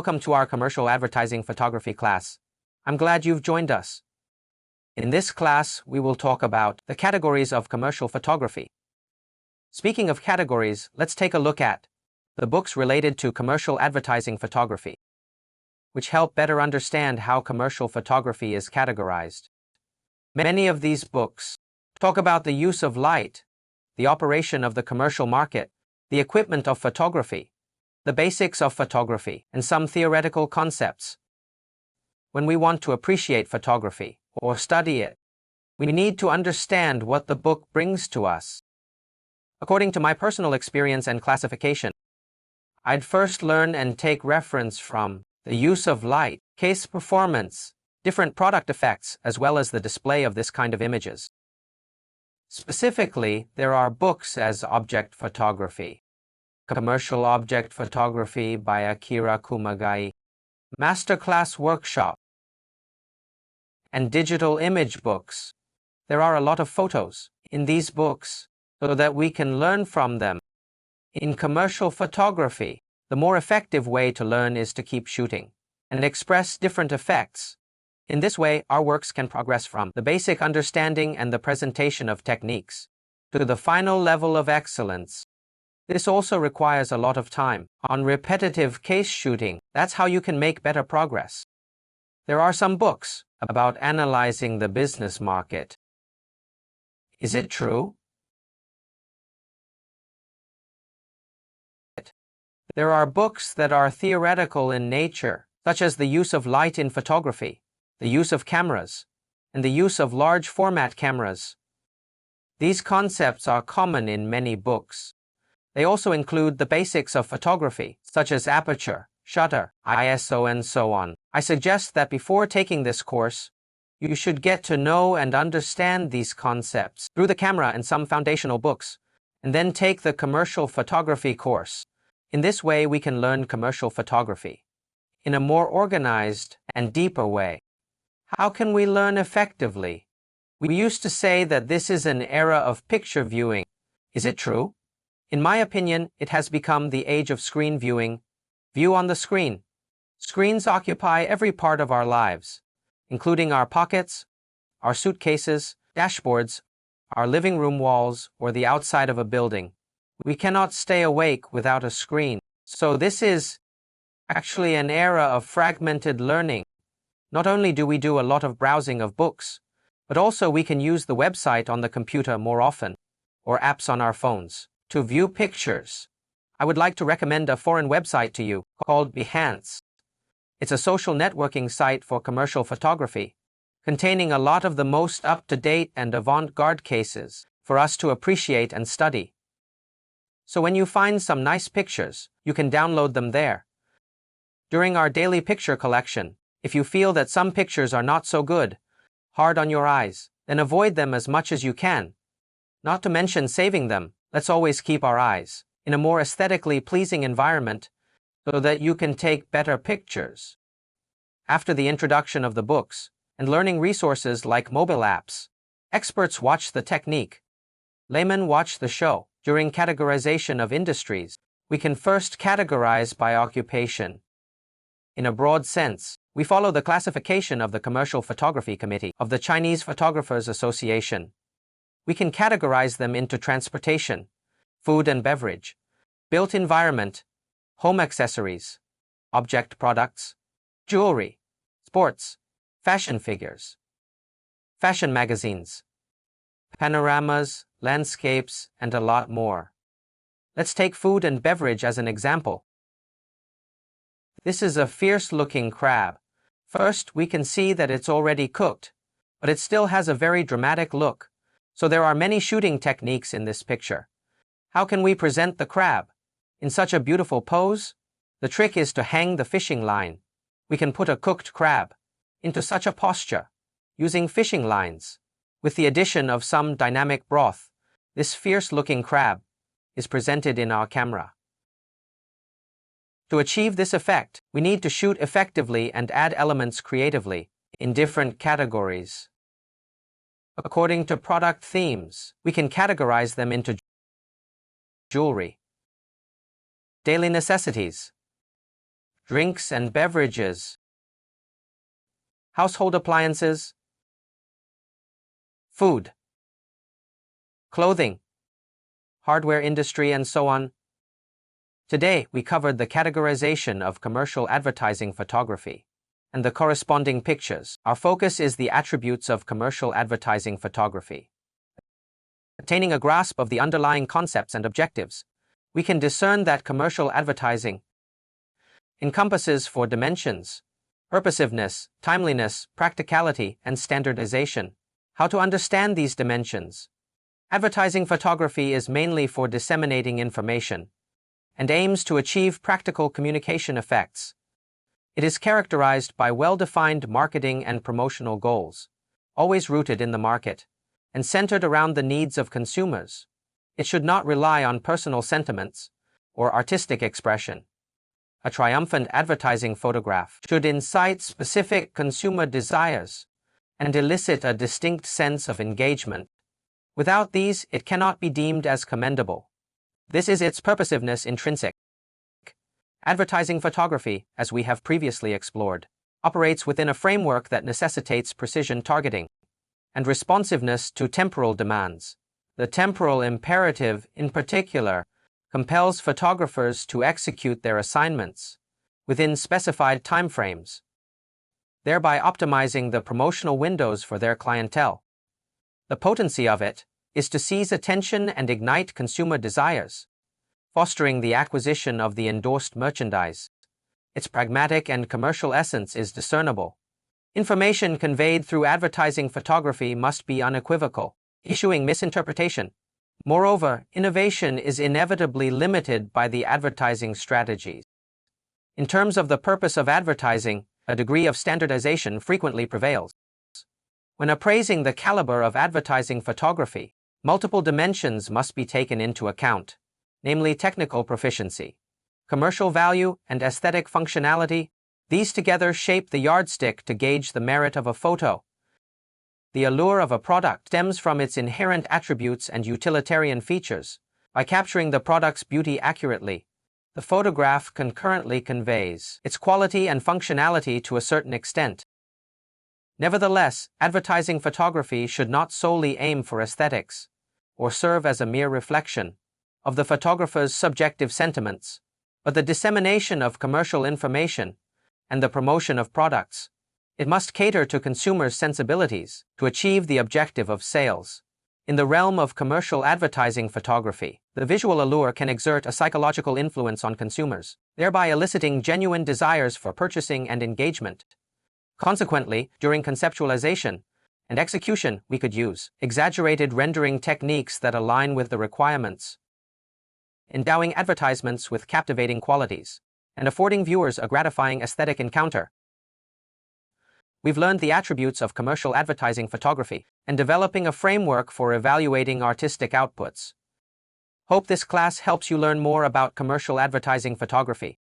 Welcome to our commercial advertising photography class. I'm glad you've joined us. In this class, we will talk about the categories of commercial photography. Speaking of categories, let's take a look at the books related to commercial advertising photography, which help better understand how commercial photography is categorized. Many of these books talk about the use of light, the operation of the commercial market, the equipment of photography, the basics of photography, and some theoretical concepts. When we want to appreciate photography or study it, we need to understand what the book brings to us. According to my personal experience and classification, I'd first learn and take reference from the use of light, case performance, different product effects, as well as the display of this kind of images. Specifically, there are books as Object Photography, Commercial Object Photography by Akira Kumagai, Masterclass Workshop, and digital image books. There are a lot of photos in these books so that we can learn from them. In commercial photography, the more effective way to learn is to keep shooting and express different effects. In this way, our works can progress from the basic understanding and the presentation of techniques to the final level of excellence. This also requires a lot of time on repetitive case shooting. That's how you can make better progress. There are some books about analyzing the business market. Is it true? There are books that are theoretical in nature, such as the use of light in photography, the use of cameras, and the use of large format cameras. These concepts are common in many books. They also include the basics of photography, such as aperture, shutter, ISO, and so on. I suggest that before taking this course, you should get to know and understand these concepts through the camera and some foundational books, and then take the commercial photography course. In this way, we can learn commercial photography in a more organized and deeper way. How can we learn effectively? We used to say that this is an era of picture viewing. Is it true? In my opinion, it has become the age of screen viewing. View on the screen. Screens occupy every part of our lives, including our pockets, our suitcases, dashboards, our living room walls, or the outside of a building. We cannot stay awake without a screen. So this is actually an era of fragmented learning. Not only do we do a lot of browsing of books, but also we can use the website on the computer more often, or apps on our phones, to view pictures. I would like to recommend a foreign website to you called Behance. It's a social networking site for commercial photography, containing a lot of the most up-to-date and avant-garde cases for us to appreciate and study. So when you find some nice pictures, you can download them there. During our daily picture collection, if you feel that some pictures are not so good, hard on your eyes, then avoid them as much as you can. Not to mention saving them, let's always keep our eyes in a more aesthetically pleasing environment so that you can take better pictures. After the introduction of the books and learning resources like mobile apps, experts watch the technique. Laymen watch the show. During categorization of industries, we can first categorize by occupation. In a broad sense, we follow the classification of the Commercial Photography Committee of the Chinese Photographers Association. We can categorize them into transportation, food and beverage, built environment, home accessories, object products, jewelry, sports, fashion figures, fashion magazines, panoramas, landscapes, and a lot more. Let's take food and beverage as an example. This is a fierce-looking crab. First, we can see that it's already cooked, but it still has a very dramatic look. So there are many shooting techniques in this picture. How can we present the crab in such a beautiful pose? The trick is to hang the fishing line. We can put a cooked crab into such a posture using fishing lines. With the addition of some dynamic broth, this fierce-looking crab is presented in our camera. To achieve this effect, we need to shoot effectively and add elements creatively in different categories. According to product themes, we can categorize them into jewelry, daily necessities, drinks and beverages, household appliances, food, clothing, hardware industry, and so on. Today, we covered the categorization of commercial advertising photography and the corresponding pictures. Our focus is the attributes of commercial advertising photography. Attaining a grasp of the underlying concepts and objectives, we can discern that commercial advertising encompasses four dimensions: purposiveness, timeliness, practicality, and standardization. How to understand these dimensions? Advertising photography is mainly for disseminating information and aims to achieve practical communication effects. It is characterized by well-defined marketing and promotional goals, always rooted in the market and centered around the needs of consumers. It should not rely on personal sentiments or artistic expression. A triumphant advertising photograph should incite specific consumer desires and elicit a distinct sense of engagement. Without these, it cannot be deemed as commendable. This is its purposiveness intrinsic. Advertising photography, as we have previously explored, operates within a framework that necessitates precision targeting and responsiveness to temporal demands. The temporal imperative, in particular, compels photographers to execute their assignments within specified timeframes, thereby optimizing the promotional windows for their clientele. The potency of it is to seize attention and ignite consumer desires, fostering the acquisition of the endorsed merchandise. Its pragmatic and commercial essence is discernible. Information conveyed through advertising photography must be unequivocal, eschewing misinterpretation. Moreover, innovation is inevitably limited by the advertising strategies. In terms of the purpose of advertising, a degree of standardization frequently prevails. When appraising the caliber of advertising photography, multiple dimensions must be taken into account, namely technical proficiency, commercial value, and aesthetic functionality. These together shape the yardstick to gauge the merit of a photo. The allure of a product stems from its inherent attributes and utilitarian features. By capturing the product's beauty accurately, the photograph concurrently conveys its quality and functionality to a certain extent. Nevertheless, advertising photography should not solely aim for aesthetics or serve as a mere reflection of the photographer's subjective sentiments, but the dissemination of commercial information and the promotion of products. It must cater to consumers' sensibilities to achieve the objective of sales. In the realm of commercial advertising photography, the visual allure can exert a psychological influence on consumers, thereby eliciting genuine desires for purchasing and engagement. Consequently, during conceptualization and execution, we could use exaggerated rendering techniques that align with the requirements, endowing advertisements with captivating qualities and affording viewers a gratifying aesthetic encounter. We've learned the attributes of commercial advertising photography and developing a framework for evaluating artistic outputs. Hope this class helps you learn more about commercial advertising photography.